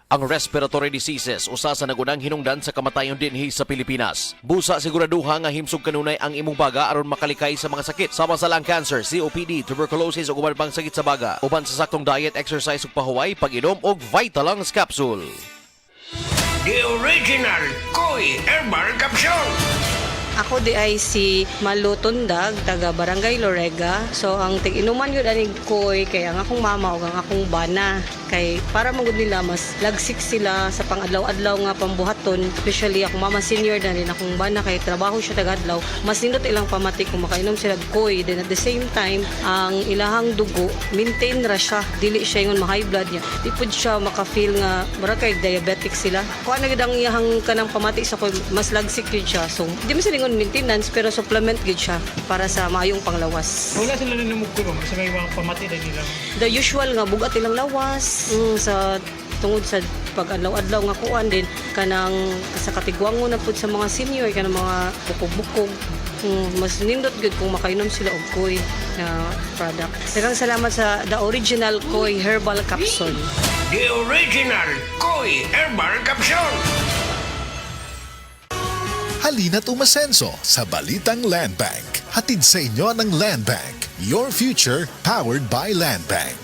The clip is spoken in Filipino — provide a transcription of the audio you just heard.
Ang respiratory diseases usa sa nagunang hinungdan sa kamatayon dinhi sa Pilipinas. Busa siguraduha nga himsog kanunay ang imong baga aron makalikay sa mga sakit sama sa lung cancer, COPD, tuberculosis ug uban pang sakit sa baga. Uban sa saktong diet, exercise ug pahuway, pag-inom og Vitalungs capsule. The original Koi Herbal Capsule. Ako di ay si Malu Tundag, taga Barangay Lorega. So ang tig-inuman yun aning koy kay ang akong mama o ang akong bana. Kay para magud nila mas lagsik sila sa pang-adlaw-adlaw nga pambuhaton. Especially akong mama senior na rin akong bana kay trabaho siya taga-adlaw. Mas nindot ilang pamati kung makainom sila og koy. Then at the same time, ang ilahang dugo, maintain ra siya. Dili siya yung ma-high blood niya. Di pud siya maka-feel nga mura kay diabetic sila. Kuha na gid ang iyahang kanang pamati sa koy, mas lagsik yun siya. So di man sila maintenance pero supplement gid siya para sa maayong panglawas. Wala sila nanumugko ba? Sa may mga pamati na nila. The usual nga bugat ilang lawas sa tungod sa pag-adlaw-adlaw nga kuan din kanang sa katigwango na pud sa mga senior kanang mga bukog-bukog. Mas nindot gud kung makainom sila og koy na product. Daghang salamat sa The Original Koi Herbal Capsule. The original Koi Herbal Capsule. Halina't umasenso sa Balitang Land Bank. Hatid sa inyo ng Land Bank. Your future powered by Land Bank.